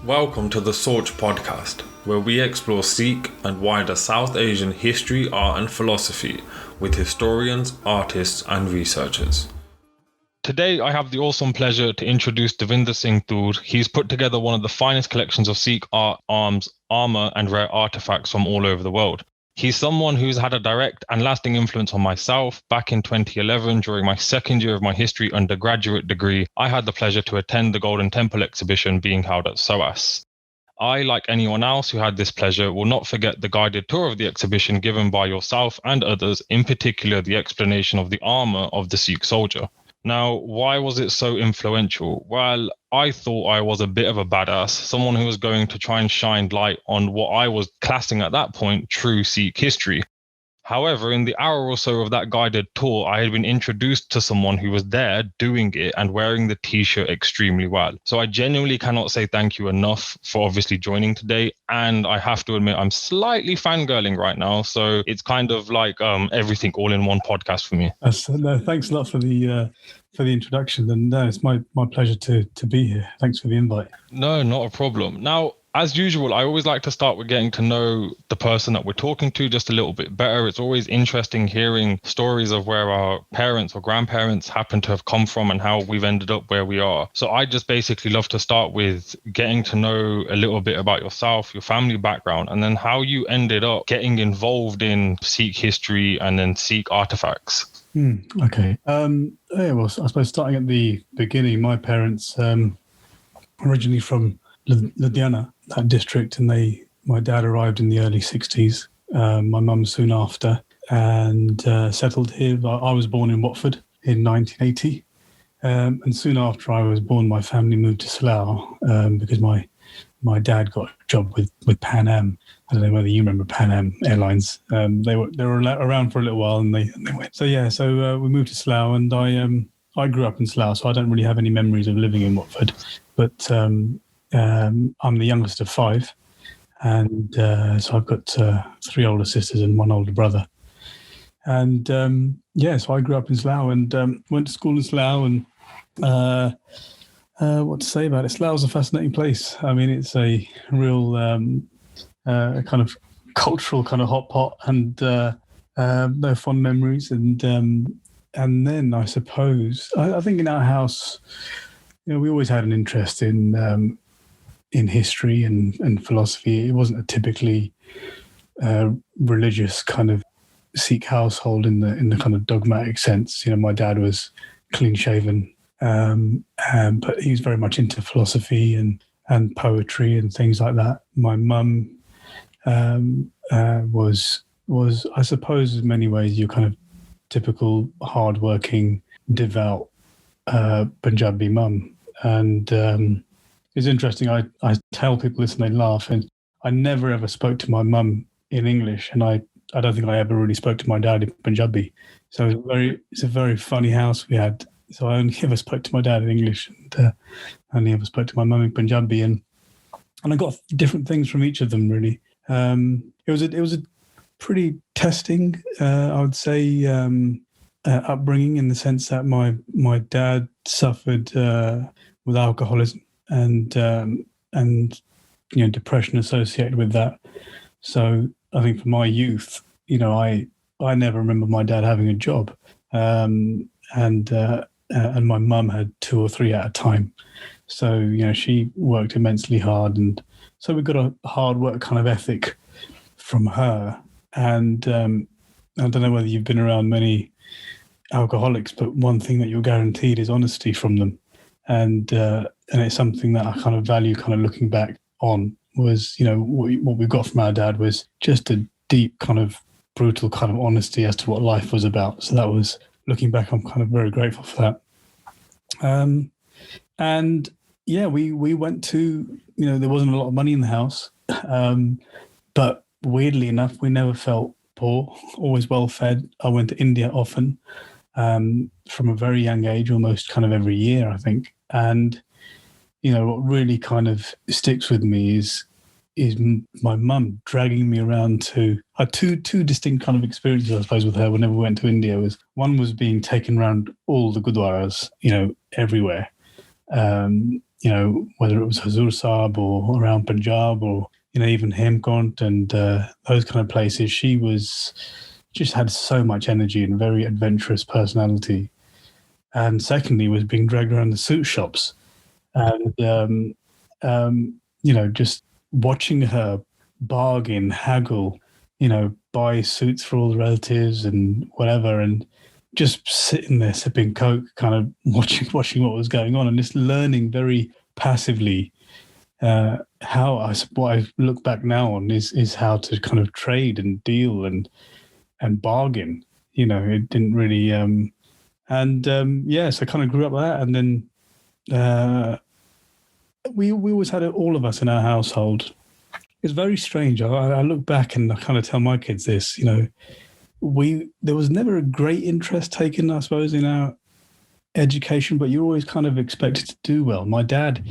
Welcome to the Sorch podcast, where we explore Sikh and wider South Asian history, art and philosophy with historians, artists and researchers. Today I have the awesome pleasure to introduce Davinder Singh Toor. He's put together one of the finest collections of Sikh art, arms, armour and rare artefacts from all over the world. He's someone who's had a direct and lasting influence on myself. Back in 2011, during my second year of my history undergraduate degree, I had the pleasure to attend the Golden Temple exhibition being held at SOAS. I, like anyone else who had this pleasure, will not forget the guided tour of the exhibition given by yourself and others, in particular the explanation of the armour of the Sikh soldier. Now, why was it so influential? Well, I thought I was a bit of a badass, someone who was going to try and shine light on what I was classing at that point true Sikh history. However, in the hour or so of that guided tour, I had been introduced to someone who was there doing it and wearing the t-shirt extremely well. So I genuinely cannot say thank you enough for obviously joining today. And I have to admit, I'm slightly fangirling right now. So it's kind of like everything all in one podcast for me. Thanks a lot for the introduction. And it's my pleasure to be here. Thanks for the invite. No, not a problem. Now, as usual, I always like to start with getting to know the person that we're talking to just a little bit better. It's always interesting hearing stories of where our parents or grandparents happen to have come from and how we've ended up where we are. So I just basically love to start with getting to know a little bit about yourself, your family background, and then how you ended up getting involved in Sikh history and then Sikh artefacts. Okay. Well, I suppose starting at the beginning, my parents originally from Ludhiana, that district, and my dad arrived in the early 60s, my mum soon after, and settled here. I was born in Watford in 1980, and soon after I was born, my family moved to Slough because my dad got a job with Pan Am. I don't know whether you remember Pan Am Airlines. They were around for a little while, and they went. So we moved to Slough, and I grew up in Slough, so I don't really have any memories of living in Watford, but I'm the youngest of five, and so I've got three older sisters and one older brother. And so I grew up in Slough and went to school in Slough. And what to say about it? Slough's a fascinating place. I mean, it's a real kind of cultural kind of hot pot, and no fond memories. And then I suppose I think in our house, we always had an interest in history and philosophy. It wasn't a typically religious kind of Sikh household in the kind of dogmatic sense. My dad was clean shaven, but he was very much into philosophy and poetry and things like that. My mum was I suppose in many ways your kind of typical hardworking, devout Punjabi mum. And it's interesting. I tell people this and they laugh. And I never ever spoke to my mum in English, and I don't think I ever really spoke to my dad in Punjabi. So it's a very funny house we had. So I only ever spoke to my dad in English, and I only ever spoke to my mum in Punjabi, and I got different things from each of them really. It was a pretty testing, I would say, upbringing, in the sense that my dad suffered with alcoholism and depression associated with that. So I think for my youth, I never remember my dad having a job, and my mum had two or three at a time. So she worked immensely hard, and so we got a hard work kind of ethic from her. And I don't know whether you've been around many alcoholics, but one thing that you're guaranteed is honesty from them. And it's something that I kind of value, kind of looking back on, was, what we got from our dad was just a deep kind of brutal kind of honesty as to what life was about. So that was, looking back, I'm kind of very grateful for that. And yeah, we went to, there wasn't a lot of money in the house, but weirdly enough, we never felt poor, always well fed. I went to India often, from a very young age, almost kind of every year, I think. And, what really kind of sticks with me is my mum dragging me around to two distinct kind of experiences, I suppose, with her whenever we went to India. One was being taken around all the gurdwaras, everywhere. whether it was Hazur Sahib or around Punjab or, even Hemkont and those kind of places. She just had so much energy and very adventurous personality. And secondly, was being dragged around the suit shops and, just watching her bargain, haggle, buy suits for all the relatives and whatever, and just sitting there sipping Coke, kind of watching what was going on and just learning very passively what I look back now on is how to kind of trade and deal and bargain. It didn't really, so I kind of grew up with that. And then we always had it, all of us in our household. It's very strange. I look back and I kind of tell my kids this, there was never a great interest taken, I suppose, in our education, but you're always kind of expected to do well. My dad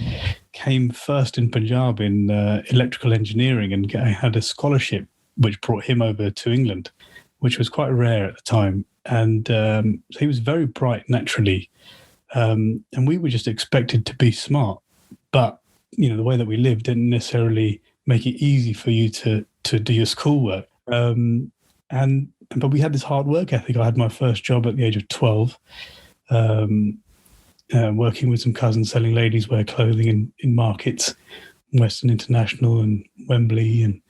came first in Punjab in electrical engineering and had a scholarship which brought him over to England, which was quite rare at the time. And so he was very bright naturally. And we were just expected to be smart. But, the way that we lived didn't necessarily make it easy for you to do your schoolwork. But we had this hard work ethic. I had my first job at the age of 12, working with some cousins selling ladies' wear clothing in markets, Western International and Wembley and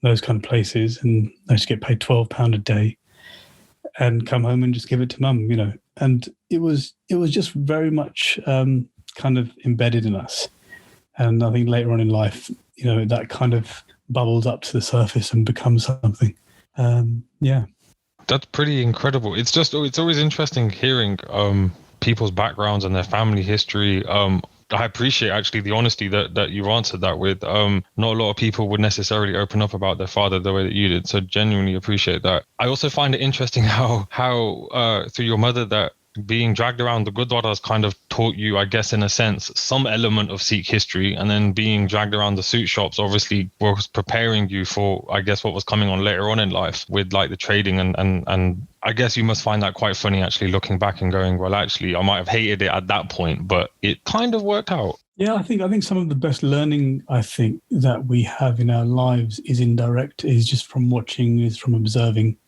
those kind of places. And I used to get paid £12 a day and come home and just give it to mum, And it was just very much kind of embedded in us. And I think later on in life, that kind of bubbles up to the surface and becomes something. That's pretty incredible. It's always interesting hearing people's backgrounds and their family history. I appreciate actually the honesty that you answered that with. Not a lot of people would necessarily open up about their father the way that you did. So genuinely appreciate that. I also find it interesting how through your mother that being dragged around the Gurdwaras kind of taught you, I guess, in a sense, some element of Sikh history, and then being dragged around the suit shops obviously was preparing you for, I guess, what was coming on later on in life with like the trading and I guess you must find that quite funny actually looking back and going, well, actually, I might have hated it at that point, but it kind of worked out. Yeah, I think some of the best learning I think that we have in our lives is indirect, is just from watching, is from observing.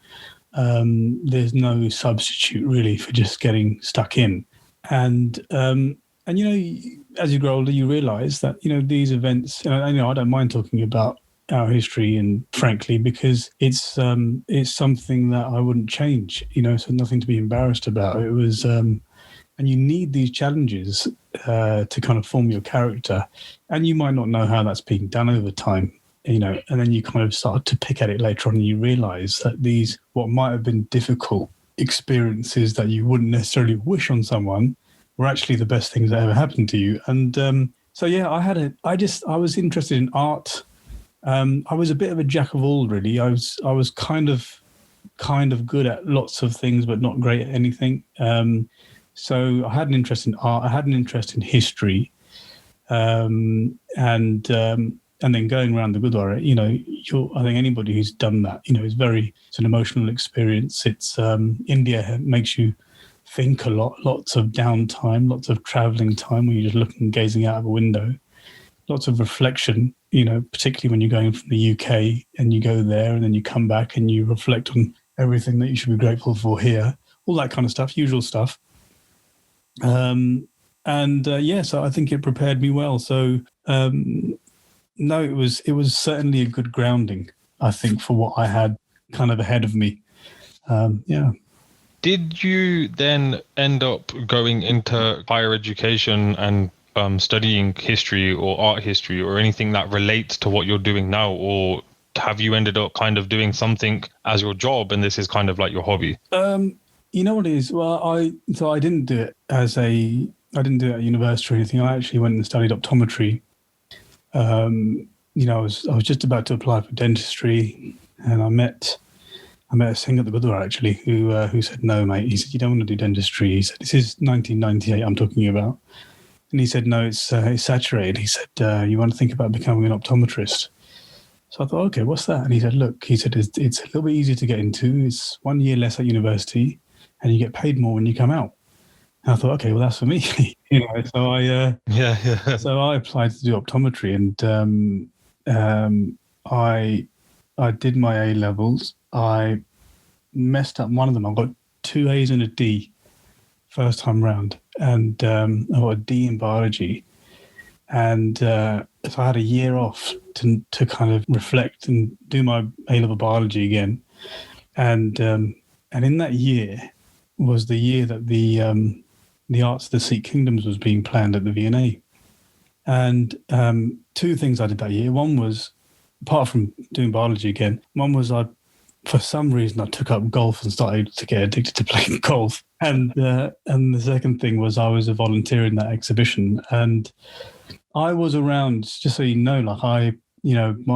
There's no substitute really for just getting stuck in. And as you grow older, you realize that, these events, I don't mind talking about our history and frankly, because it's something that I wouldn't change, so nothing to be embarrassed about. It was, and you need these challenges to kind of form your character. And you might not know how that's being done over time. And then you kind of start to pick at it later on and you realize that these, what might have been difficult experiences that you wouldn't necessarily wish on someone, were actually the best things that ever happened to you. And I was interested in art. I was a bit of a jack of all, really. I was kind of good at lots of things, but not great at anything. So I had an interest in art. I had an interest in history. And then going around the Gurdwara, I think anybody who's done that, it's an emotional experience. It's India makes you think a lot, lots of downtime, lots of traveling time where you're just looking, gazing out of a window, lots of reflection, particularly when you're going from the UK and you go there and then you come back and you reflect on everything that you should be grateful for here, all that kind of stuff, usual stuff. So I think it prepared me well. So, no, it was certainly a good grounding, I think, for what I had kind of ahead of me. Did you then end up going into higher education and studying history or art history or anything that relates to what you're doing now? Or have you ended up kind of doing something as your job and this is kind of like your hobby? You know what it is? Well, I didn't do it I didn't do it at university or anything. I actually went and studied optometry. I was just about to apply for dentistry, and I met a Singh at the Gurdwara actually, who said, "No, mate." He said, "You don't want to do dentistry." He said, "This is 1998. I'm talking about," and he said, "No, it's saturated." He said, "You want to think about becoming an optometrist?" So I thought, "Okay, what's that?" And he said, "Look," he said, "it's a little bit easier to get into. It's 1 year less at university, and you get paid more when you come out." And I thought, okay, well, that's for me. So I applied to do optometry, and I did my A levels. I messed up one of them. I got 2 A's and a D first time round, and I got a D in biology. And so I had a year off to kind of reflect and do my A-level biology again. And in that year was the year that the Arts of the Sikh Kingdoms was being planned at the V&A. And 2 things I did that year. One was, apart from doing biology again, one was for some reason I took up golf and started to get addicted to playing golf. And the second thing was I was a volunteer in that exhibition, and I was around, just so you know, like my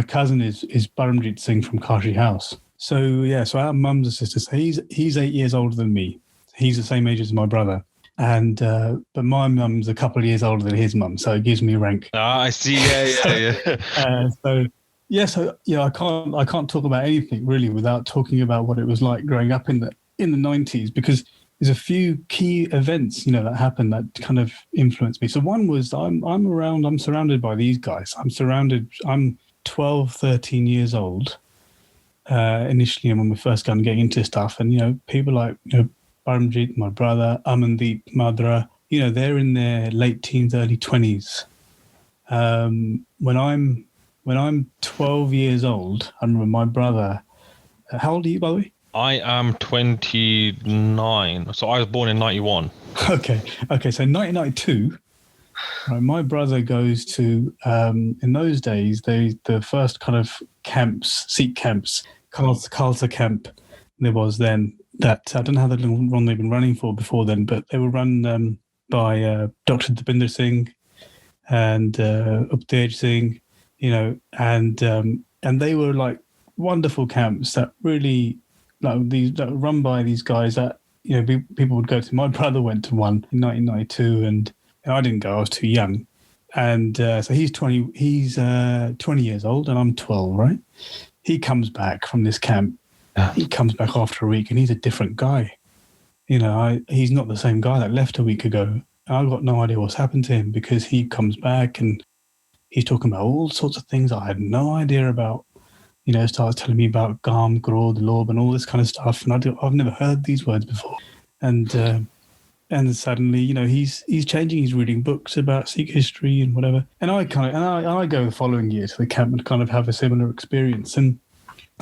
cousin is Ranjit Singh from Kashi House. So so our mums and sisters. So he's 8 years older than me. He's the same age as my brother, and but my mum's a couple of years older than his mum, so it gives me rank. Ah, I see. Yeah. I can't talk about anything really without talking about what it was like growing up in the 90s, because there's a few key events, that happened that kind of influenced me. So one was I'm surrounded by these guys. I'm 12, 13 years old initially when we first got getting into stuff. And, people like, Paramjit, my brother, Amandeep, Madra, they're in their late teens, early 20s. When I'm 12 years old, I remember my brother, how old are you, by the way? I am 29, so I was born in 91. Okay. So 1992, right, my brother goes to, in those days, the first kind of camps, Sikh camps, Khalsa camp there was then, that, I don't know how long they've been running for before then, but they were run by Dr. Davinder Singh and Upbringing Singh, and they were like wonderful camps that really, that were run by these guys that people would go to. My brother went to one in 1992, and I didn't go. I was too young, and so he's 20 years old, and I'm 12. Right? He comes back from this camp. He comes back after a week, and he's a different guy. He's not the same guy that left a week ago. I've got no idea what's happened to him, because he comes back and he's talking about all sorts of things I had no idea about. Starts telling me about Gam, Grod, Lob, and all this kind of stuff. And I've never heard these words before. And suddenly, he's changing. He's reading books about Sikh history and whatever. And I go the following year to the camp and kind of have a similar experience. And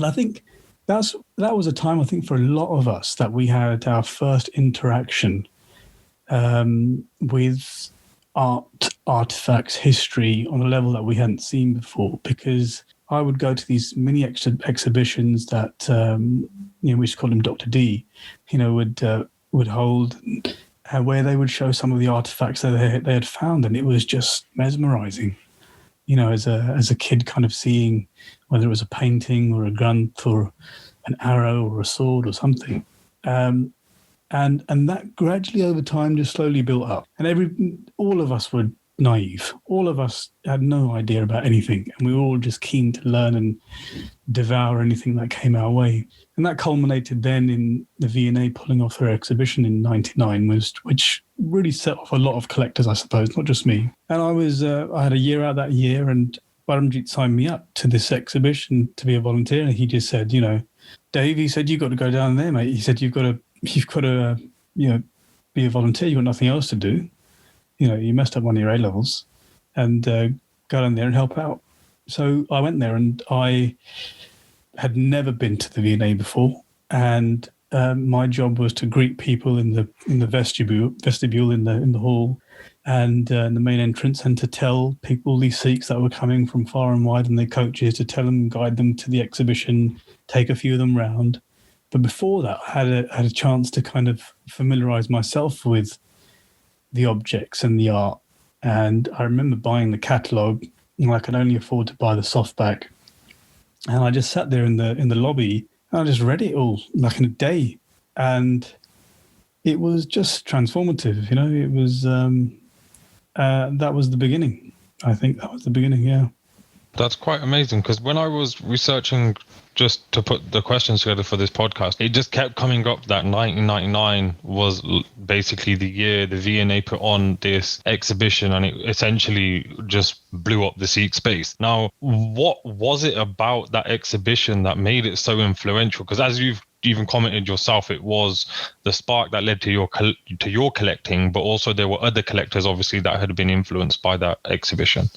I think that was a time, I think, for a lot of us that we had our first interaction with art, artifacts, history on a level that we hadn't seen before, because I would go to these mini exhibitions that, we used to call them Dr. D, would hold, where they would show some of the artifacts that they had found. And it was just mesmerizing, as a kid, kind of seeing whether it was a painting or a granth or an arrow or a sword or something. And that gradually over time just slowly built up. And all of us were naive. All of us had no idea about anything, and we were all just keen to learn and devour anything that came our way. And that culminated then in the V&A pulling off their exhibition in '99, which really set off a lot of collectors, I suppose, not just me. And I had a year out that year, and Paramjit signed me up to this exhibition to be a volunteer. And he just said, Dave, he said, you've got to go down there, mate. He said, you've got to be a volunteer. You've got nothing else to do. You messed up one of your A levels, and go down there and help out. So I went there, and I had never been to the V&A before, and my job was to greet people in the vestibule in the hall, and in the main entrance, and to tell people, these Sikhs that were coming from far and wide, and their coaches, to tell them, guide them to the exhibition, take a few of them round. But before that, I had a chance to kind of familiarise myself with the objects and the art. And I remember buying the catalogue, and I could only afford to buy the softback. And I just sat there in the lobby, and I just read it all like in a day. And it was just transformative, It was that was the beginning. I think that was the beginning, yeah. That's quite amazing, because when I was researching just to put the questions together for this podcast, it just kept coming up that 1999 was basically the year the V&A put on this exhibition, and it essentially just blew up the Sikh space. Now, what was it about that exhibition that made it so influential? Because as you've even commented yourself, it was the spark that led to your collecting, but also there were other collectors obviously that had been influenced by that exhibition.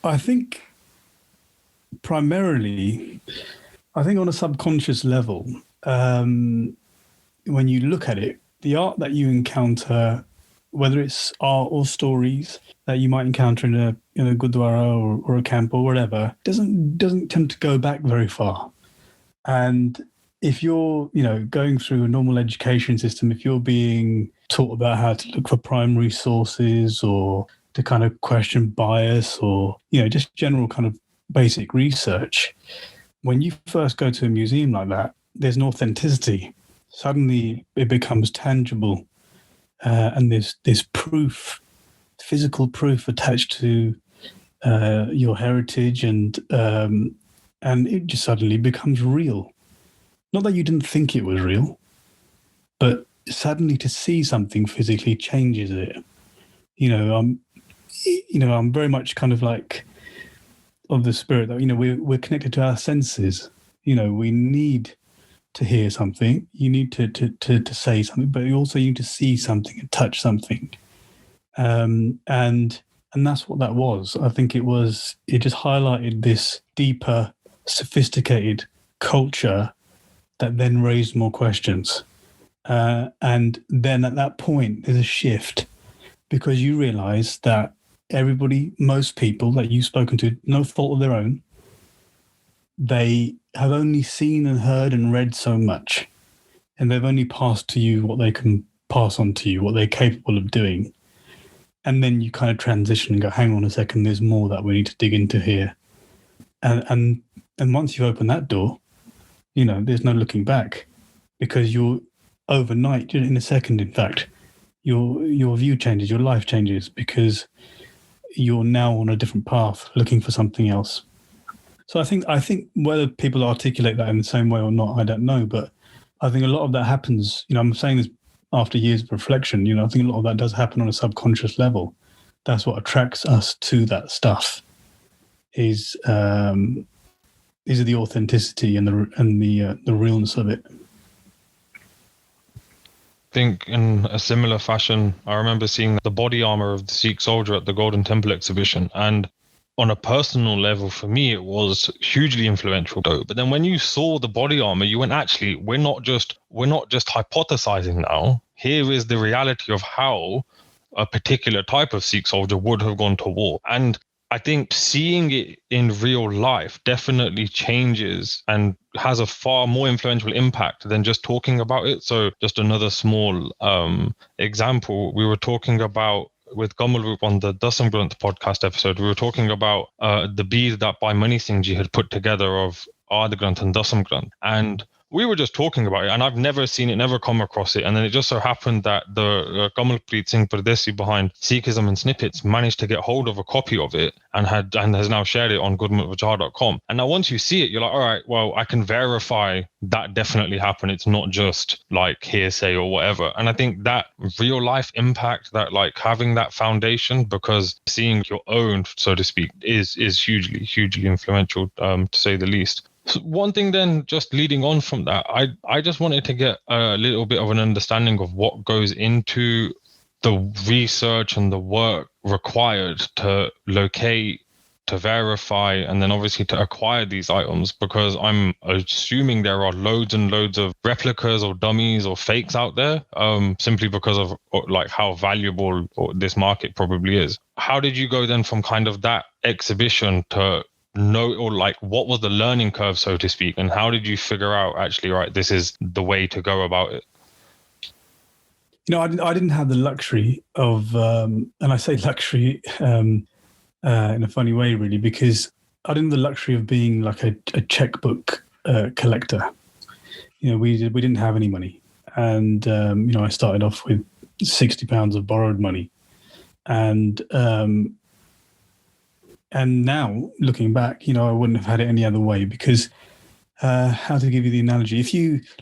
I think primarily, on a subconscious level, when you look at it, the art that you encounter, whether it's art or stories that you might encounter in a gurdwara or a camp or whatever, doesn't tend to go back very far. And if you're, going through a normal education system, if you're being taught about how to look for primary sources or to kind of question bias or, just general kind of basic research, when you first go to a museum like that, there's an authenticity. Suddenly it becomes tangible, and there's proof, physical proof attached to your heritage, and it just suddenly becomes real. Not that you didn't think it was real, but suddenly to see something physically changes it. I'm very much kind of like of the spirit that, we're connected to our senses. We need to hear something. You need to say something, but you also need to see something and touch something. And that's what that was. I think it just highlighted this deeper, sophisticated culture that then raised more questions. And then at that point, there's a shift, because you realize that most people that you've spoken to, no fault of their own, they have only seen and heard and read so much, and they've only passed to you what they can pass on to you, what they're capable of doing. And then you kind of transition and go, hang on a second, there's more that we need to dig into here. And once you open that door, there's no looking back, because you're overnight, in a second, in fact, your view changes, your life changes, because you're now on a different path looking for something else. So I think whether people articulate that in the same way or not, I don't know, but I think a lot of that happens, I'm saying this after years of reflection, I think a lot of that does happen on a subconscious level. That's what attracts us to that stuff, is the authenticity and the realness of it. I think in a similar fashion, I remember seeing the body armor of the Sikh soldier at the Golden Temple exhibition, and on a personal level, for me, it was hugely influential. But then when you saw the body armor, you went, actually, we're not just hypothesizing now. Here is the reality of how a particular type of Sikh soldier would have gone to war. And I think seeing it in real life definitely changes and has a far more influential impact than just talking about it. So just another small example, we were talking about with Kamal Roop on the Dasam Granth podcast episode, we were talking about the bead that Bhai Mani Singh ji had put together of Ard Granth and Dasam Granth. And we were just talking about it, and I've never seen it, never come across it. And then it just so happened that the Kamalpreet Singh Pardesi behind Sikhism and Snippets managed to get hold of a copy of it and has now shared it on goodmutvajar.com. And now once you see it, you're like, all right, well, I can verify that definitely happened. It's not just like hearsay or whatever. And I think that real life impact, that like having that foundation, because seeing your own, so to speak, is hugely, hugely influential, to say the least. So one thing then, just leading on from that, I just wanted to get a little bit of an understanding of what goes into the research and the work required to locate, to verify, and then obviously to acquire these items, because I'm assuming there are loads and loads of replicas or dummies or fakes out there, simply because of like how valuable this market probably is. How did you go then from kind of that exhibition to know, or like what was the learning curve, so to speak, and how did you figure out actually, right, this is the way to go about it? I didn't have the luxury of, and I say luxury in a funny way, really, because I didn't have the luxury of being like a checkbook collector. We didn't have any money, and I started off with £60 of borrowed money, and And now looking back, I wouldn't have had it any other way because how to give you the analogy? If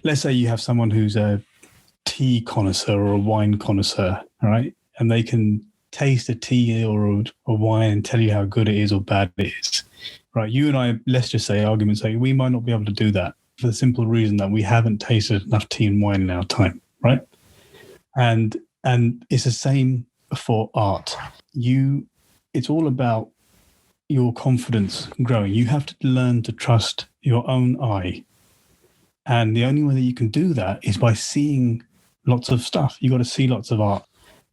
let's say you have someone who's a tea connoisseur or a wine connoisseur, right? And they can taste a tea or a wine and tell you how good it is or bad it is, right? You and I, let's just say, argument's sake, we might not be able to do that for the simple reason that we haven't tasted enough tea and wine in our time, right? And it's the same for art. It's all about your confidence growing. You have to learn to trust your own eye. And the only way that you can do that is by seeing lots of stuff. You got to see lots of art.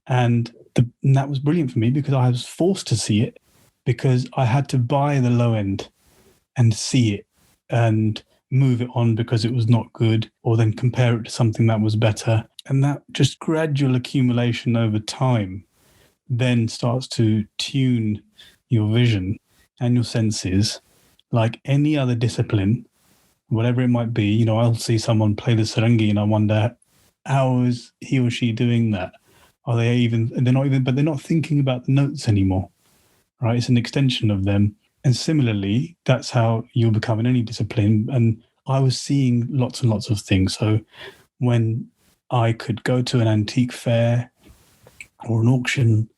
And that was brilliant for me because I was forced to see it because I had to buy the low end and see it and move it on because it was not good, or then compare it to something that was better. And that just gradual accumulation over time then starts to tune your vision and your senses like any other discipline, whatever it might be. I'll see someone play the sarangi and I wonder, how is he or she doing that? Are they even, but they're not thinking about the notes anymore, right? It's an extension of them. And similarly, that's how you'll become in any discipline. And I was seeing lots and lots of things. So when I could go to an antique fair or an auction,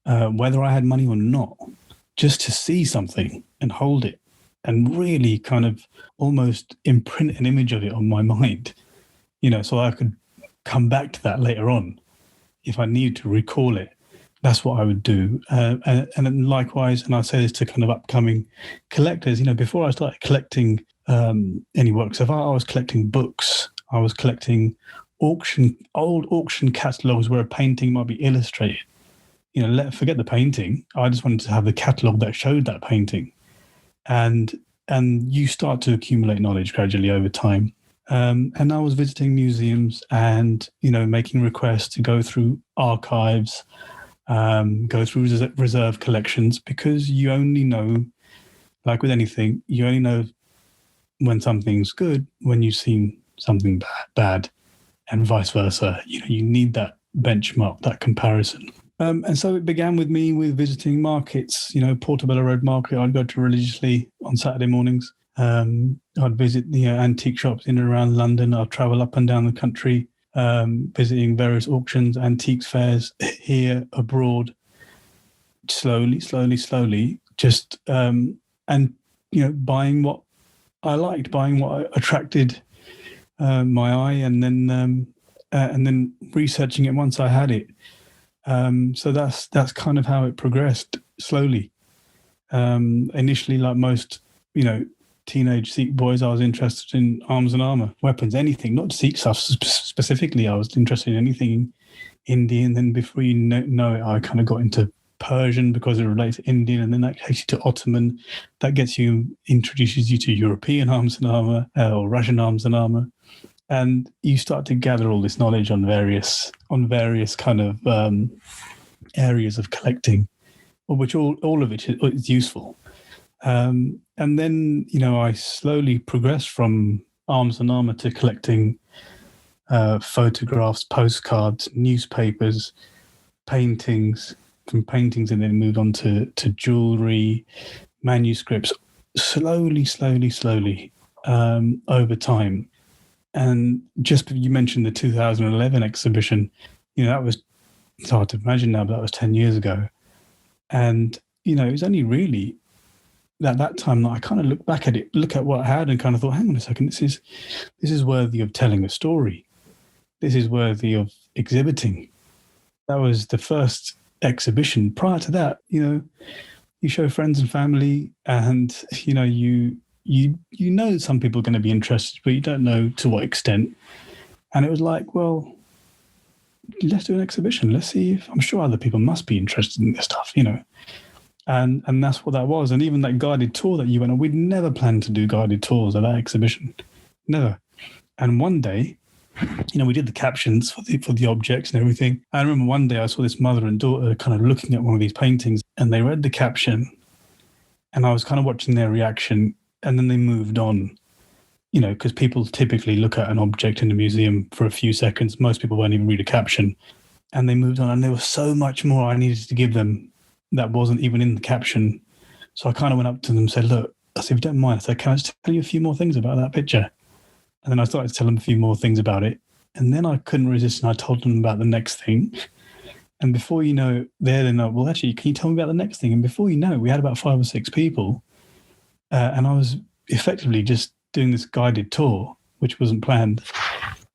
whether I had money or not, just to see something and hold it and really kind of almost imprint an image of it on my mind, so I could come back to that later on if I need to recall it. That's what I would do. And then likewise, and I say this to kind of upcoming collectors, before I started collecting any works of art, I was collecting books. I was collecting old auction catalogs where a painting might be illustrated. Forget the painting. I just wanted to have the catalog that showed that painting. And you start to accumulate knowledge gradually over time. And I was visiting museums and, making requests to go through archives, go through reserve collections, because you only know, like with anything, you only know when something's good when you've seen something bad, and vice versa. You need that benchmark, that comparison. And so it began with me with visiting markets, Portobello Road Market. I'd go to religiously on Saturday mornings. I'd visit the antique shops in and around London. I'd travel up and down the country, visiting various auctions, antiques fairs here, abroad, slowly, just, buying what I liked, buying what attracted my eye, and then researching it once I had it. So that's kind of how it progressed slowly. Initially, like most, teenage Sikh boys, I was interested in arms and armour, weapons, anything, not Sikh stuff specifically. I was interested in anything Indian. Then before you know it, I kind of got into Persian because it relates to Indian, and then that takes you to Ottoman. That introduces you to European arms and armour, or Russian arms and armour. And you start to gather all this knowledge on various kind of areas of collecting, which all of it is useful. And then, I slowly progressed from arms and armour to collecting photographs, postcards, newspapers, paintings. From paintings, and then moved on to jewellery, manuscripts, slowly over time. And just, you mentioned the 2011 exhibition, that was, it's hard to imagine now, but that was 10 years ago. And, it was only really at that time that I kind of look at what I had and kind of thought, hang on a second, this is worthy of telling a story. This is worthy of exhibiting. That was the first exhibition. Prior to that, you show friends and family, and, you know some people are going to be interested, but you don't know to what extent. And it was like, well, let's do an exhibition. Let's see if, I'm sure other people must be interested in this stuff, And that's what that was. And even that guided tour that you went on, we'd never planned to do guided tours at that exhibition. Never. And one day, we did the captions for the objects and everything. I remember one day I saw this mother and daughter kind of looking at one of these paintings, and they read the caption, and I was kind of watching their reaction. And then they moved on, because people typically look at an object in a museum for a few seconds. Most people won't even read a caption. And they moved on. And there was so much more I needed to give them that wasn't even in the caption. So I kind of went up to them and said, look, I said, if you don't mind, I said, can I just tell you a few more things about that picture? And then I started to tell them a few more things about it. And then I couldn't resist, and I told them about the next thing. And before you know, they're like, well, actually, can you tell me about the next thing? And before you know, we had about 5 or 6 people. And I was effectively just doing this guided tour, which wasn't planned.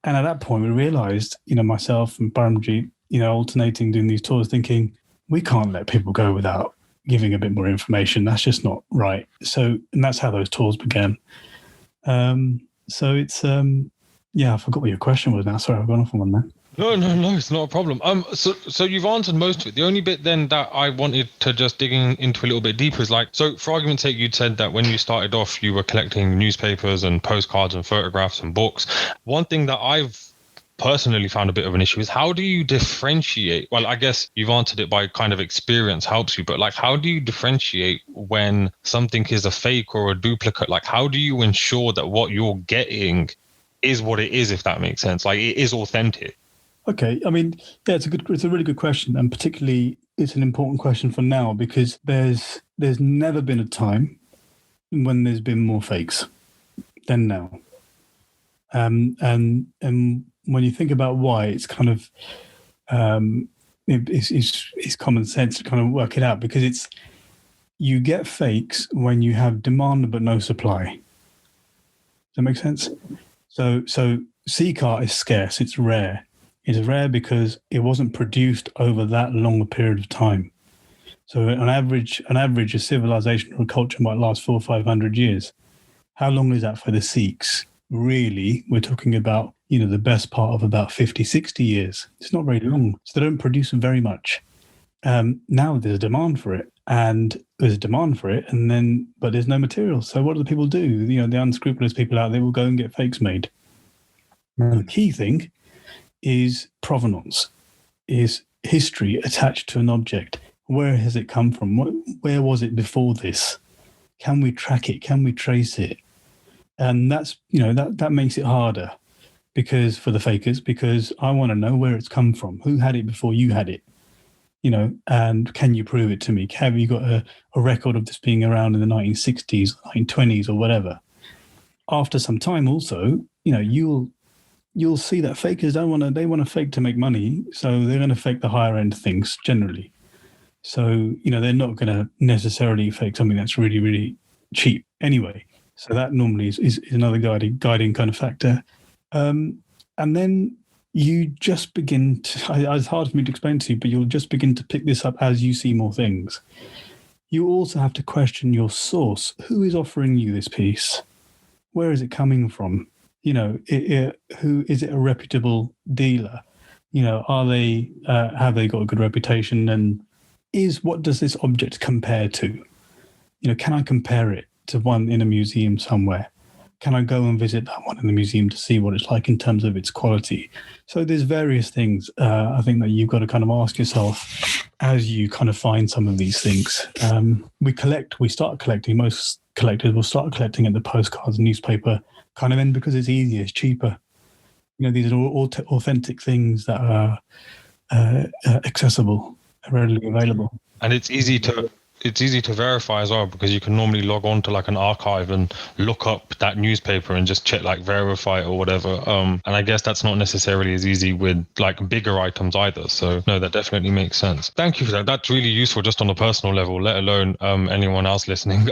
And at that point, we realized, myself and Paramjit, alternating doing these tours, thinking, we can't let people go without giving a bit more information. That's just not right. So, and that's how those tours began. So it's, I forgot what your question was now. Sorry, I've gone off on one there. No, it's not a problem. So you've answered most of it. The only bit then that I wanted to just dig into a little bit deeper is like, so for argument's sake, you'd said that when you started off, you were collecting newspapers and postcards and photographs and books. One thing that I've personally found a bit of an issue is how do you differentiate? Well, I guess you've answered it by kind of experience helps you, but like, how do you differentiate when something is a fake or a duplicate? Like, how do you ensure that what you're getting is what it is, if that makes sense? Like, it is authentic. Okay, I mean, yeah, it's a really good question, and particularly it's an important question for now because there's never been a time when there's been more fakes than now, and when you think about why, it's kind of it's common sense to kind of work it out because you get fakes when you have demand but no supply. Does that make sense? So Sikh art is scarce; it's rare. It's rare because it wasn't produced over that long a period of time. So on average, a civilization or a culture might last 400 or 500 years. How long is that for the Sikhs? Really, we're talking about, the best part of about 50, 60 years. It's not very long. So they don't produce very much. Now there's a demand for it. But there's no material. So what do the people do? The unscrupulous people out there will go and get fakes made. Now, the key thing is provenance, is history attached to an object. Where has it come from? Where was it before this? Can we track it? Can we trace it? And that's, that makes it harder because for the fakers, because I want to know where it's come from. Who had it before you had it? And can you prove it to me? Have you got a record of this being around in the 1960s, 1920s or whatever? After some time also, you'll see that fakers they want to fake to make money. So they're going to fake the higher end things generally. So, they're not going to necessarily fake something that's really, really cheap anyway. So that normally is another guiding kind of factor. And then you just begin to, it's hard for me to explain to you, but you'll just begin to pick this up as you see more things. You also have to question your source. Who is offering you this piece? Where is it coming from? Who is it? A reputable dealer? Are they have they got a good reputation? And what does this object compare to? Can I compare it to one in a museum somewhere? Can I go and visit that one in the museum to see what it's like in terms of its quality? So there's various things I think that you've got to kind of ask yourself as you kind of find some of these things. We start collecting. Most collectors will start collecting at the postcards and newspaper kind of end because it's easier, it's cheaper. These are all authentic things that are accessible, readily available. And it's easy to verify as well because you can normally log on to like an archive and look up that newspaper and just check like verify it or whatever. And I guess that's not necessarily as easy with like bigger items either. So no, that definitely makes sense. Thank you for that. That's really useful just on a personal level, let alone anyone else listening.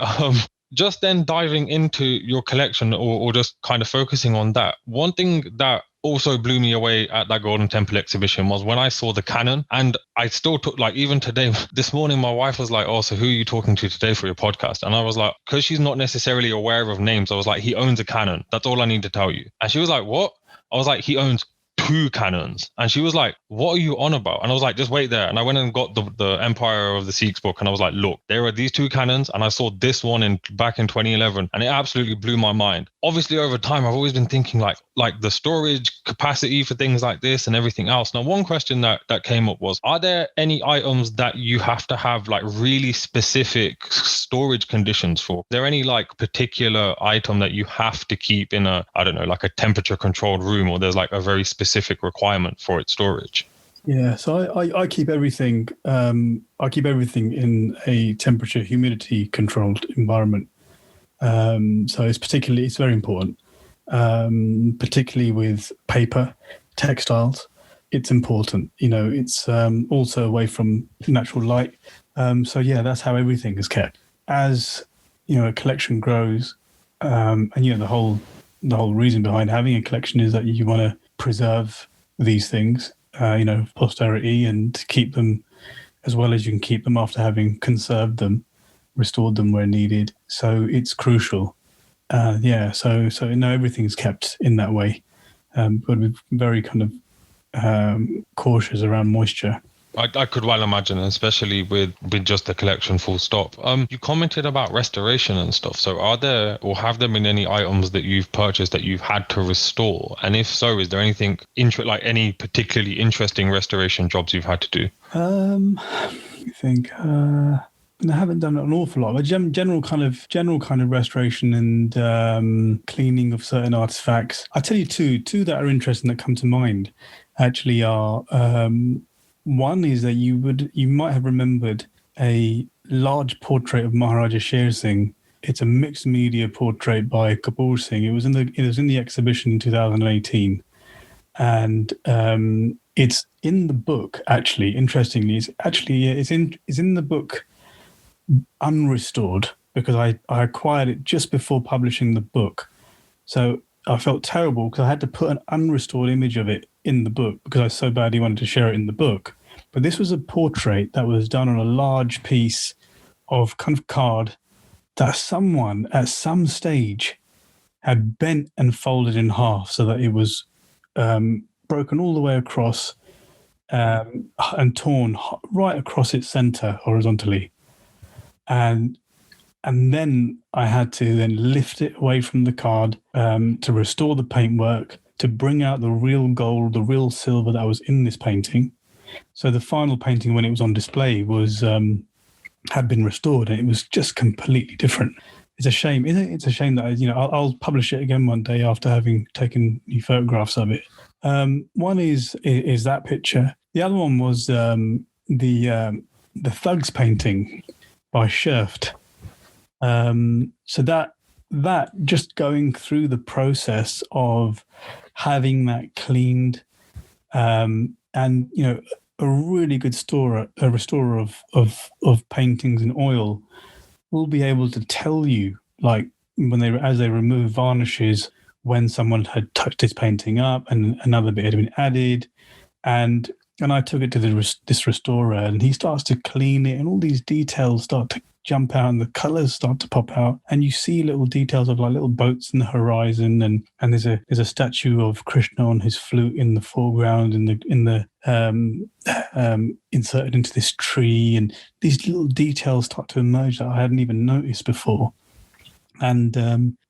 Just then diving into your collection or just kind of focusing on that. One thing that also blew me away at that Golden Temple exhibition was when I saw the canon, and I still took like, even today, this morning, my wife was like, oh, so who are you talking to today for your podcast? And I was like, because she's not necessarily aware of names, I was like, he owns a canon. That's all I need to tell you. And she was like, what? I was like, he owns 2 canons. And she was like, what are you on about? And I was like, just wait there. And I went and got the Empire of the Sikhs book, and I was like, look, there are these 2 canons, and I saw this one back in 2011, and it absolutely blew my mind. Obviously, over time, I've always been thinking like the storage capacity for things like this and everything else. Now, one question that came up was, are there any items that you have to have like really specific storage conditions for? Is there any like particular item that you have to keep in like a temperature controlled room, or there's like a very specific requirement for its storage? Yeah, so I keep everything. I keep everything in a temperature, humidity controlled environment. So it's very important, particularly with paper, textiles. It's important. It's also away from natural light. So yeah, that's how everything is kept. As a collection grows, and the whole reason behind having a collection is that you want to preserve these things, posterity, and keep them as well as you can keep them after having conserved them, restored them where needed. So it's crucial. So everything's kept in that way, but we're very kind of cautious around moisture. I could well imagine, especially with just the collection full stop. You commented about restoration and stuff. So are there or have there been any items that you've purchased that you've had to restore? And if so, is there anything like any particularly interesting restoration jobs you've had to do? I think I haven't done an awful lot, but general kind of restoration and cleaning of certain artifacts. I'll tell you two that are interesting that come to mind. Actually, are one is that you might have remembered a large portrait of Maharaja Sher Singh. It's a mixed media portrait by Kapoor Singh. It was in the exhibition in 2018, and it's in the book. Actually, interestingly, it's in the book unrestored because I acquired it just before publishing the book. So I felt terrible because I had to put an unrestored image of it in the book because I so badly wanted to share it in the book. But this was a portrait that was done on a large piece of kind of card that someone at some stage had bent and folded in half so that it was broken all the way across and torn right across its center horizontally. And then I had to then lift it away from the card to restore the paintwork, to bring out the real gold, the real silver that was in this painting. So the final painting, when it was on display, had been restored, and it was just completely different. It's a shame, isn't it? It's a shame that I'll publish it again one day after having taken new photographs of it. One is that picture. The other one was the Thugs painting by Schurft. So that just going through the process of having that cleaned, and a really good restorer of paintings in oil will be able to tell you, like as they remove varnishes, when someone had touched this painting up and another bit had been added, and I took it to this restorer, and he starts to clean it, and all these details start to jump out and the colors start to pop out, and you see little details of like little boats in the horizon, and there's a statue of Krishna on his flute in the foreground in the inserted into this tree, and these little details start to emerge that I hadn't even noticed before. And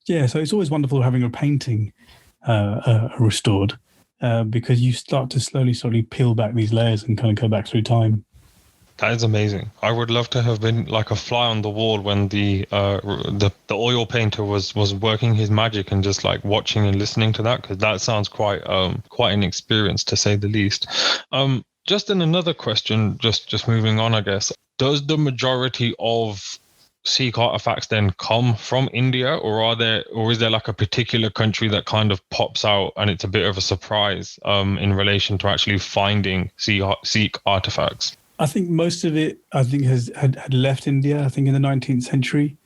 so it's always wonderful having a painting restored because you start to slowly peel back these layers and kind of go back through time. That is amazing. I would love to have been like a fly on the wall when the oil painter was working his magic and just like watching and listening to that, because that sounds quite an experience to say the least. Just in another question, just moving on, I guess, does the majority of Sikh artifacts then come from India, or is there like a particular country that kind of pops out and it's a bit of a surprise in relation to actually finding Sikh artifacts? I think most of it, had left India, I think, in the 19th century.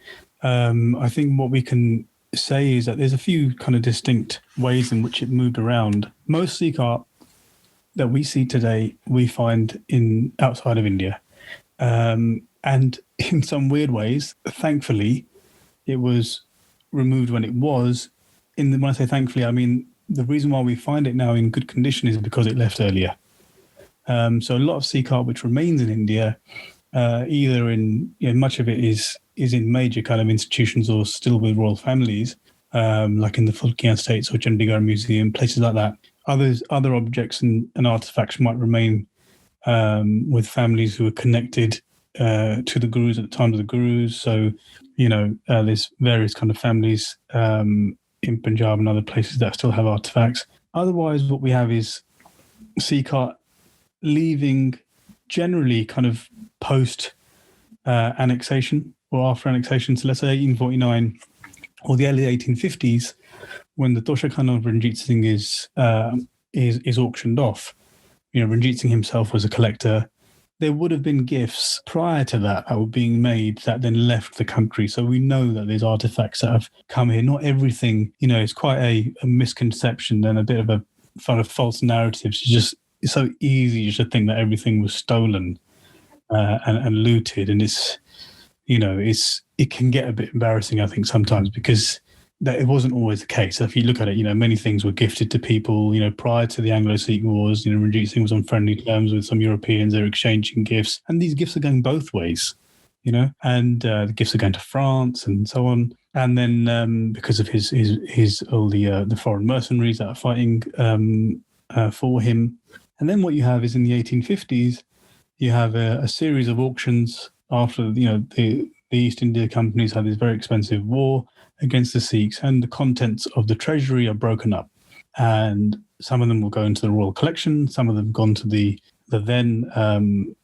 I think what we can say is that there's a few kind of distinct ways in which it moved around. Most Sikh art that we see today, we find outside of India. And in some weird ways, thankfully, it was removed when it was. When I say thankfully, I mean the reason why we find it now in good condition is because it left earlier. So a lot of Sikh art which remains in India, either much of it is in major kind of institutions or still with royal families, like in the Fulkian Estates or Chandigarh Museum, places like that. Other objects and artifacts might remain with families who are connected to the Gurus at the time of the Gurus. So, there's various kind of families in Punjab and other places that still have artifacts. Otherwise, what we have is Sikh art leaving generally kind of post annexation or after annexation. So let's say 1849 or the early 1850s, when the Tosha Khan of Ranjit Singh is auctioned off. Ranjit Singh himself was a collector. There would have been gifts prior to that were being made that then left the country. So we know that there's artifacts that have come here. Not everything, it's quite a misconception and a bit of a kind of false narratives. It's so easy just to think that everything was stolen and looted, and it can get a bit embarrassing, I think, sometimes, because that it wasn't always the case. So if you look at it, many things were gifted to people, prior to the Anglo-Sikh Wars. Ranjit Singh was on friendly terms with some Europeans. They're exchanging gifts, and these gifts are going both ways, and the gifts are going to France and so on. And then because of his all the foreign mercenaries that are fighting for him. And then what you have is in the 1850s, you have a series of auctions after, the East India companies had this very expensive war against the Sikhs, and the contents of the treasury are broken up. And some of them will go into the Royal Collection, some of them gone to the then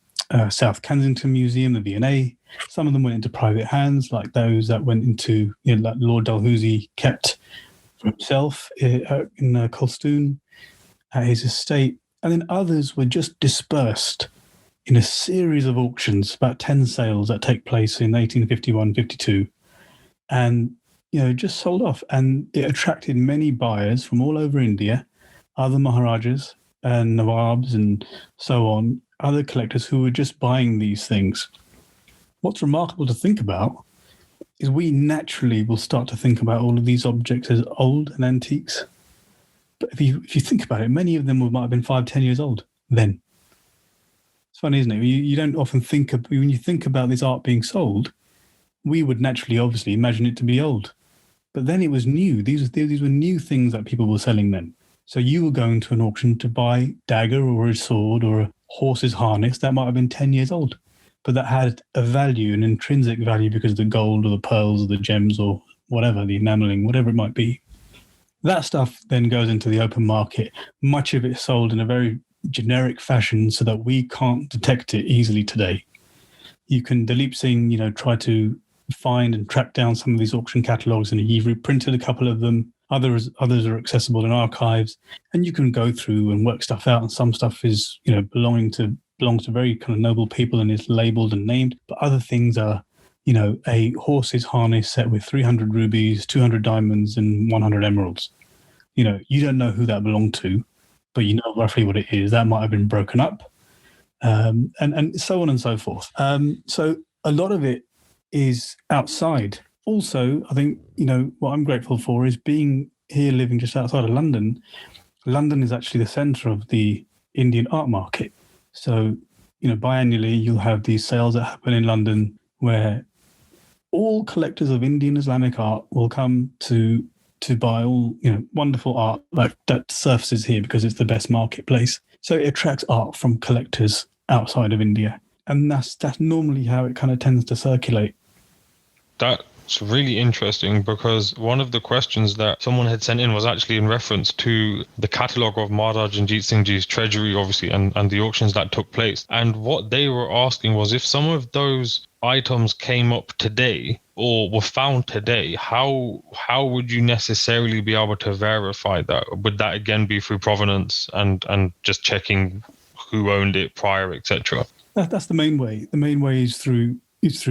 South Kensington Museum, the V&A. Some of them went into private hands, like those that went into, like Lord Dalhousie kept for himself in Colston at his estate. And then others were just dispersed in a series of auctions, about 10 sales that take place in 1851-52, and just sold off. And it attracted many buyers from all over India, other Maharajas and Nawabs and so on, other collectors who were just buying these things. What's remarkable to think about is we naturally will start to think about all of these objects as old and antiques. But if you think about it, many of them might have been 5-10 years old then. It's funny, isn't it? You don't often think of, when you think about this art being sold, we would naturally, obviously, imagine it to be old. But then it was new. These were new things that people were selling then. So you were going to an auction to buy dagger or a sword or a horse's harness that might have been 10 years old, but that had a value, an intrinsic value, because of the gold or the pearls or the gems or whatever, the enameling, whatever it might be. That stuff then goes into the open market. Much of it is sold in a very generic fashion so that we can't detect it easily today. You can, Dalip Singh, try to find and track down some of these auction catalogues, and he's reprinted a couple of them. Others are accessible in archives, and you can go through and work stuff out. And some stuff is, belongs to very kind of noble people and is labelled and named. But other things are, a horse's harness set with 300 rubies, 200 diamonds, and 100 emeralds. You don't know who that belonged to, but you know roughly what it is. That might have been broken up, and so on and so forth. So a lot of it is outside. Also, I think, what I'm grateful for is being here, living just outside of London. London is actually the centre of the Indian art market. So, biannually, you'll have these sales that happen in London where all collectors of Indian Islamic art will come to buy all, wonderful art that surfaces here because it's the best marketplace. So it attracts art from collectors outside of India. And that's normally how it kind of tends to circulate. That's really interesting, because one of the questions that someone had sent in was actually in reference to the catalogue of Maharaj Ranjit Singh Ji's treasury, obviously, and the auctions that took place. And what they were asking was, if some of those items came up today or were found today, how would you necessarily be able to verify that? Would that again be through provenance and just checking who owned it prior, etc.? That's the main way. The main way is through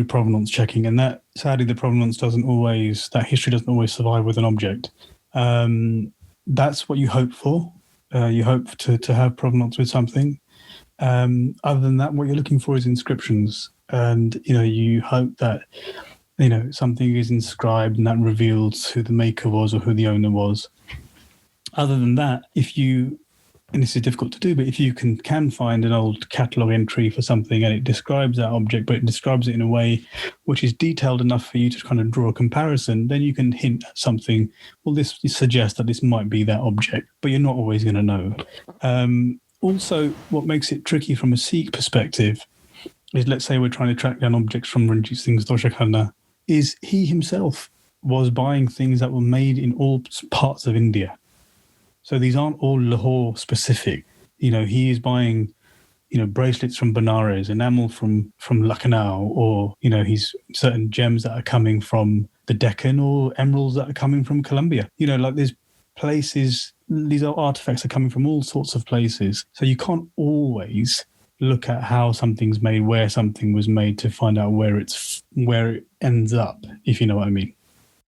provenance checking, and that, sadly, the provenance that history doesn't always survive with an object. That's what you hope for. You hope to have provenance with something. Other than that, what you're looking for is inscriptions, and you hope that something is inscribed and that reveals who the maker was or who the owner was. Other than that, and this is difficult to do, but if you can find an old catalogue entry for something and it describes that object, but it describes it in a way which is detailed enough for you to kind of draw a comparison, then you can hint at something. Well, this suggests that this might be that object, but you're not always going to know. Also, what makes it tricky from a Sikh perspective is, let's say we're trying to track down objects from Ranjit Singh's Tosha Khan, is he himself was buying things that were made in all parts of India. So these aren't all Lahore specific. He is buying, bracelets from Benares, enamel from Lucknow, or, he's certain gems that are coming from the Deccan, or emeralds that are coming from Colombia. Like there's places, these artifacts are coming from all sorts of places. So you can't always look at how something's made, where something was made, to find out where it ends up, if you know what I mean.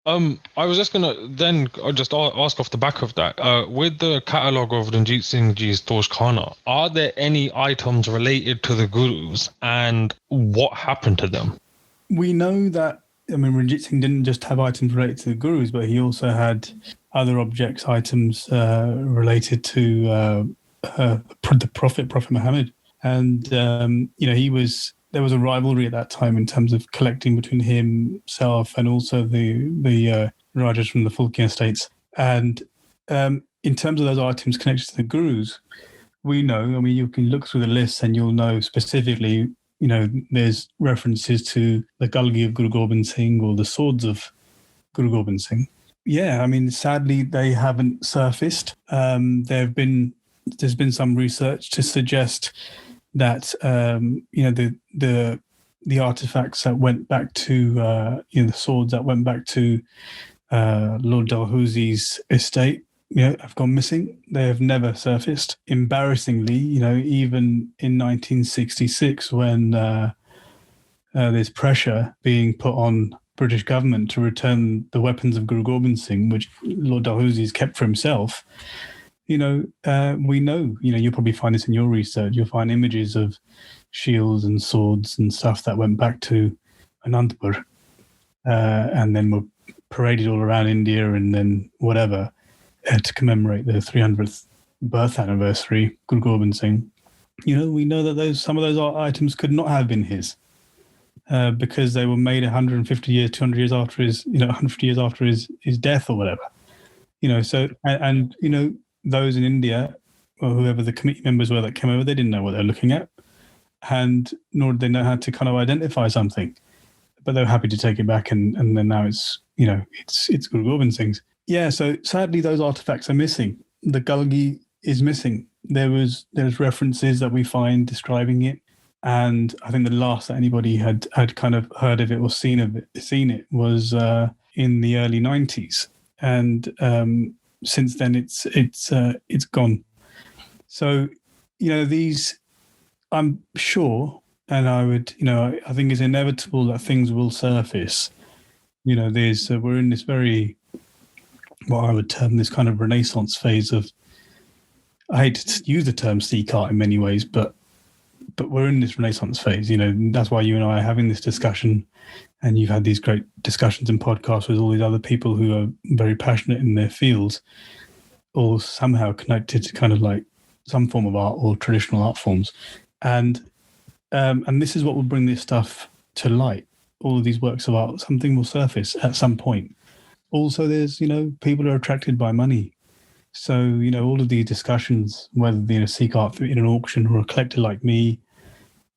I was just gonna then just ask off the back of that. With the catalogue of Ranjit Singh Ji's Tosh Khana, are there any items related to the Gurus, and what happened to them? We know that, Ranjit Singh didn't just have items related to the Gurus, but he also had other items related to the Prophet Muhammad. And, there was a rivalry at that time in terms of collecting between himself and also the Rajas from the Fulkian states. And in terms of those items connected to the Gurus, we know, you can look through the lists and you'll know specifically, there's references to the Galgi of Guru Gobind Singh or the swords of Guru Gobind Singh. Yeah, sadly, they haven't surfaced. There's been some research to suggest that the artifacts that went back to the swords that went back to Lord Dalhousie's estate have gone missing. They have never surfaced. Embarrassingly, even in 1966, when there's pressure being put on British government to return the weapons of Guru Gobind Singh, which Lord Dalhousie's kept for himself. We know, you'll probably find this in your research. You'll find images of shields and swords and stuff that went back to Anandpur and then were paraded all around India and then whatever to commemorate the 300th birth anniversary, Guru Gobind Singh. We know that some of those items could not have been his because they were made 150 years, 200 years after his, 150 years after his death or whatever. Those in India, or whoever the committee members were that came over, they didn't know what they were looking at, and nor did they know how to kind of identify something. But they were happy to take it back, and then now it's Guru Gobind Singh's. Yeah, so sadly those artifacts are missing. The Galgi is missing. There's references that we find describing it, and I think the last that anybody had kind of heard of it or seen it was in the early 90s, and since then it's gone. So these, I'm sure, and I would I think it's inevitable that things will surface. There's we're in this very, what I would term this kind of Renaissance phase of, I hate to use the term Sikh art in many ways, but we're in this Renaissance phase. That's why you and I are having this discussion, and you've had these great discussions and podcasts with all these other people who are very passionate in their fields, all somehow connected to kind of like some form of art or traditional art forms. And this is what will bring this stuff to light. All of these works of art, something will surface at some point. Also, there's, people are attracted by money. So, all of these discussions, whether, Sikh art in an auction or a collector like me,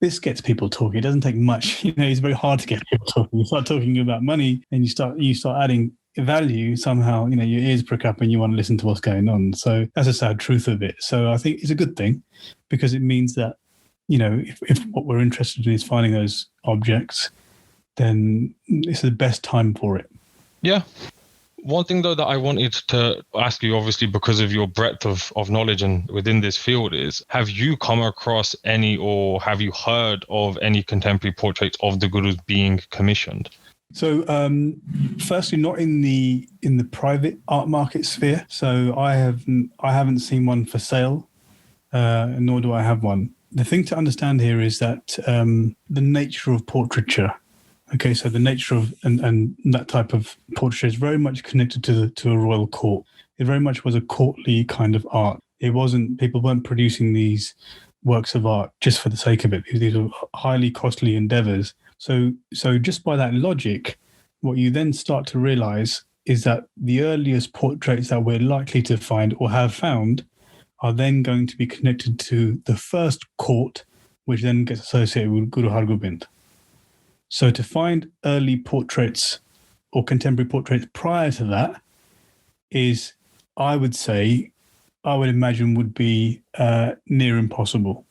this gets people talking. It doesn't take much. It's very hard to get people talking. You start talking about money and you start adding value, somehow, your ears prick up and you want to listen to what's going on. So that's a sad truth of it. So I think it's a good thing, because it means that, if what we're interested in is finding those objects, then it's the best time for it. Yeah. One thing, though, that I wanted to ask you, obviously, because of your breadth of knowledge and within this field, is, have you come across any, or have you heard of any contemporary portraits of the Gurus being commissioned? So, firstly, not in the private art market sphere. So I haven't seen one for sale, nor do I have one. The thing to understand here is that the nature of portraiture. Okay, so the nature of and that type of portraiture is very much connected to a royal court. It very much was a courtly kind of art. People weren't producing these works of art just for the sake of it. These were highly costly endeavors. So just by that logic, what you then start to realize is that the earliest portraits that we're likely to find or have found are then going to be connected to the first court, which then gets associated with Guru Hargobind. So to find early portraits or contemporary portraits prior to that is, I would imagine, would be near impossible.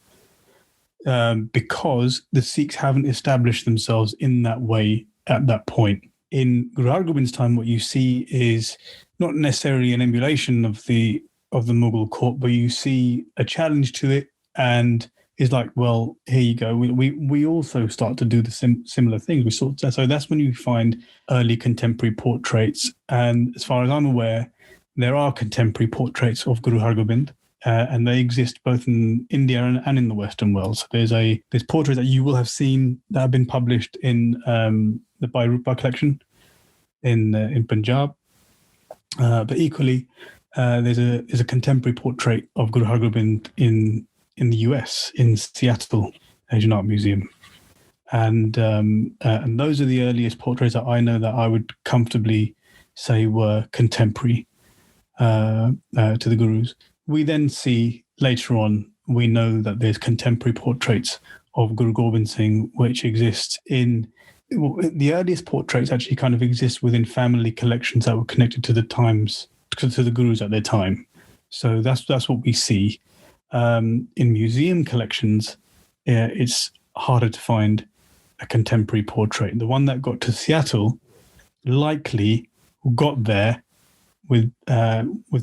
because the Sikhs haven't established themselves in that way at that point. In Guru Har Gobind's time, what you see is not necessarily an emulation of the Mughal court, but you see a challenge to it, and is like, well, here you go. We also start to do the similar things. So that's when you find early contemporary portraits, and as far as I'm aware, there are contemporary portraits of Guru Har Gobind. And they exist both in India and in the Western world. So there's portraits that you will have seen that have been published in the Bhai Rupa collection in Punjab. But equally, there's a contemporary portrait of Guru Har Gobind in the US, in Seattle Asian Art Museum. And those are the earliest portraits that I know that I would comfortably say were contemporary to the Gurus. We then see later on, we know that there's contemporary portraits of Guru Gobind Singh, which exist the earliest portraits actually kind of exist within family collections that were connected to the times, to the Gurus at their time. So that's what we see. In museum collections, it's harder to find a contemporary portrait. The one that got to Seattle likely got there with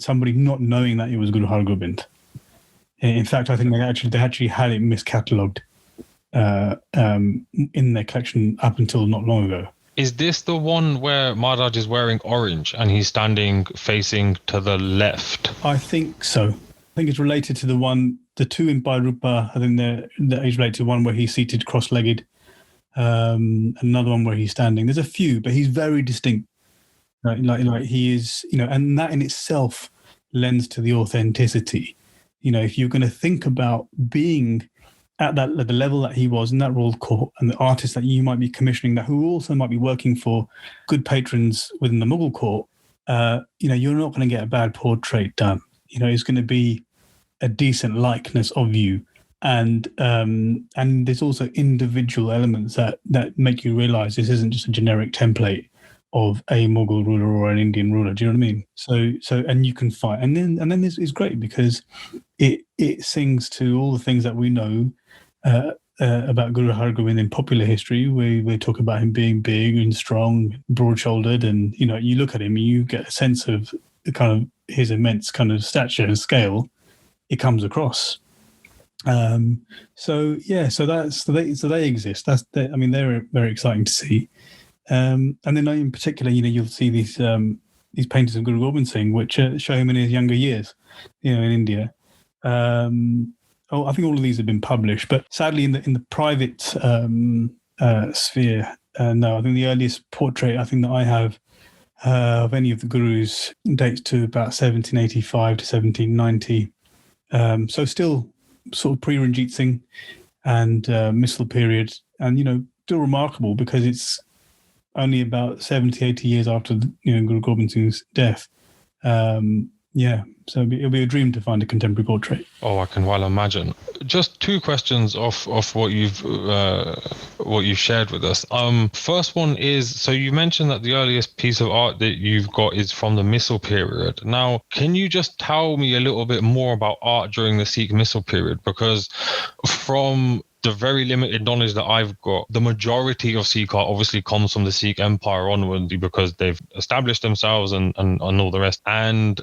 somebody not knowing that it was Guru Har Gobind. In fact, I think they actually had it miscatalogued in their collection up until not long ago. Is this the one where Maharaj is wearing orange and he's standing facing to the left? I think so. I think it's related to the two in Bhai Rupa. I think they're related to one where he's seated cross-legged, another one where he's standing. There's a few, but he's very distinct. Right, like he is, and that in itself lends to the authenticity. If you're going to think about being at the level that he was in that royal court, and the artists that you might be commissioning, that who also might be working for good patrons within the Mughal court, you're not going to get a bad portrait done. It's going to be a decent likeness of you, and there's also individual elements that make you realize this isn't just a generic template of a Mughal ruler or an Indian ruler. Do you know what I mean? So and you can find, and then this is great because it sings to all the things that we know about Guru Har Gobind in popular history. We talk about him being big and strong, broad-shouldered, and you look at him and you get a sense of the kind of his immense kind of stature and scale. It comes across. So they exist. They're very exciting to see. And then in particular, you'll see these paintings of Guru Gobind Singh, which show him in his younger years, in India. I think all of these have been published, but sadly, in the private sphere, no. I think the earliest portrait I think that I have of any of the Gurus dates to about 1785 to 1790. So still sort of pre-Ranjit Singh and misl period, and still remarkable because it's only about 70, 80 years after Guru Gobind Singh's death. So it'll be a dream to find a contemporary portrait. Oh, I can well imagine. Just two questions off what you've shared with us. First one is, so you mentioned that the earliest piece of art that you've got is from the misl period. Now, can you just tell me a little bit more about art during the Sikh misl period? Because from the very limited knowledge that I've got, the majority of Sikh art obviously comes from the Sikh Empire onward because they've established themselves and all the rest. And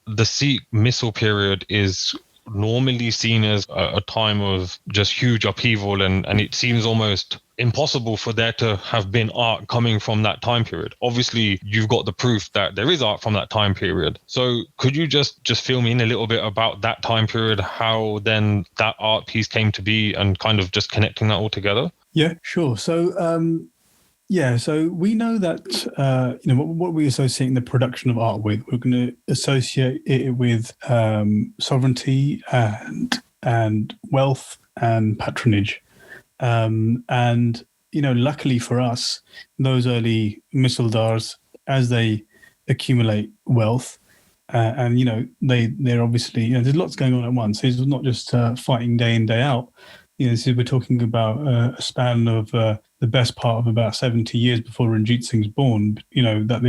the Sikh misl period is normally seen as a time of just huge upheaval, and it seems almost impossible for there to have been art coming from that time period. Obviously, you've got the proof that there is art from that time period. So could you just fill me in a little bit about that time period, how then that art piece came to be, and kind of just connecting that all together? Yeah, sure. So so we know that what we associate the production of art with, we're going to associate it with sovereignty and wealth and patronage, and luckily for us, those early misldars, as they accumulate wealth, and they're obviously there's lots going on at once. It's not just fighting day in day out. So we're talking about a span of the best part of about 70 years before Ranjit Singh's born. That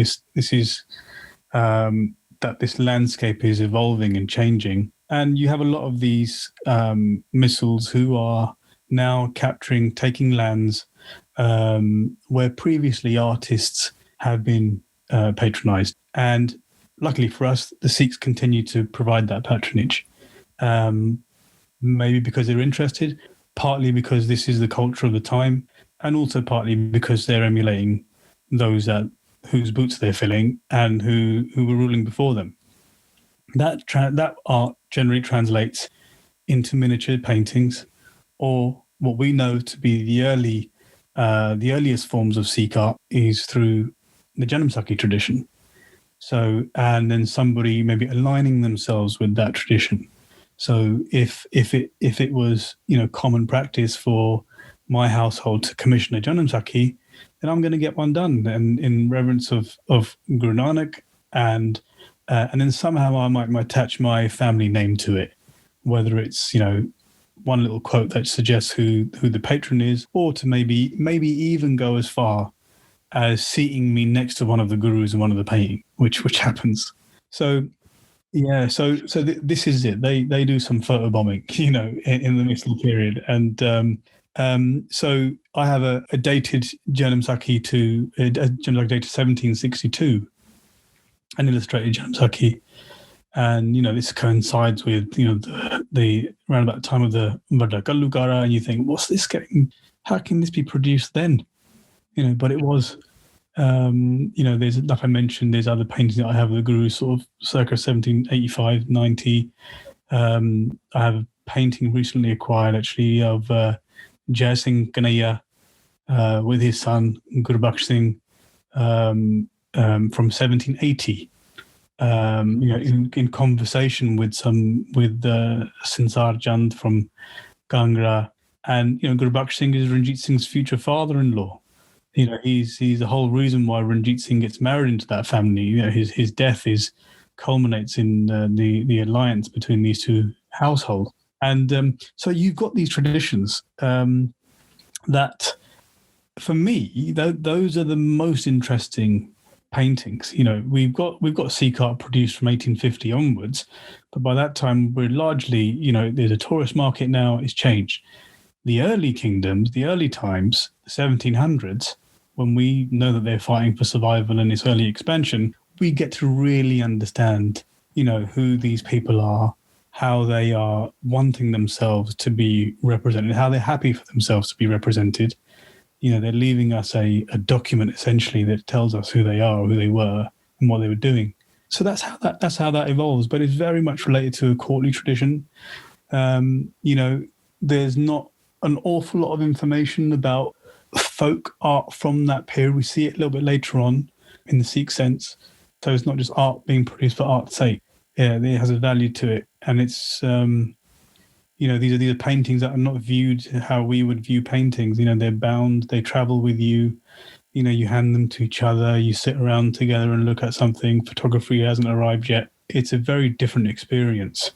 this landscape is evolving and changing, and you have a lot of these misls who are now taking lands where previously artists have been patronized. And luckily for us, the Sikhs continue to provide that patronage. Maybe because they're interested, partly because this is the culture of the time, and also partly because they're emulating those whose boots they're filling and who were ruling before them. That art generally translates into miniature paintings, or what we know to be the earliest forms of Sikh art is through the Janamsakhi tradition. So, and then somebody maybe aligning themselves with that tradition. So, if it was common practice for my household to commission a Janamsakhi, then I'm going to get one done, and in reverence of Guru Nanak, and then somehow I might attach my family name to it, whether it's one little quote that suggests who the patron is, or to maybe even go as far as seating me next to one of the gurus in one of the painting, which happens. So yeah, this is it. They do some photo bombing, in the misl period, and so I have a dated Janamsakhi dated 1762, an illustrated Janamsakhi. And, this coincides with, the around about the time of the Vada Kallukara, and you think, what's this getting? How can this be produced then? But it was, there's, like I mentioned, there's other paintings that I have of the Guru sort of circa 1785, 90. I have a painting recently acquired, actually, of Jai Singh Kanhaiya with his son, Guru Baksh Singh, from 1780. In conversation with Sinsar Chand from Kangra, and Guru Baksh Singh is Ranjit Singh's future father-in-law. He's the whole reason why Ranjit Singh gets married into that family. His death culminates in the alliance between these two households, and so you've got these traditions that, for me, those are the most interesting paintings. We've got Sikh art produced from 1850 onwards, but by that time we're largely, there's a tourist market now. It's changed. The early kingdoms, the early times, the 1700s, when we know that they're fighting for survival and its early expansion, we get to really understand, who these people are, how they are wanting themselves to be represented, how they're happy for themselves to be represented. They're leaving us a document essentially that tells us who they are, or who they were, and what they were doing. So that's how that evolves. But it's very much related to a courtly tradition. There's not an awful lot of information about folk art from that period. We see it a little bit later on in the Sikh sense. So it's not just art being produced for art's sake. Yeah, it has a value to it, and it's these are paintings that are not viewed how we would view paintings. They're bound, they travel with you. You hand them to each other, you sit around together and look at something. Photography hasn't arrived yet. It's a very different experience.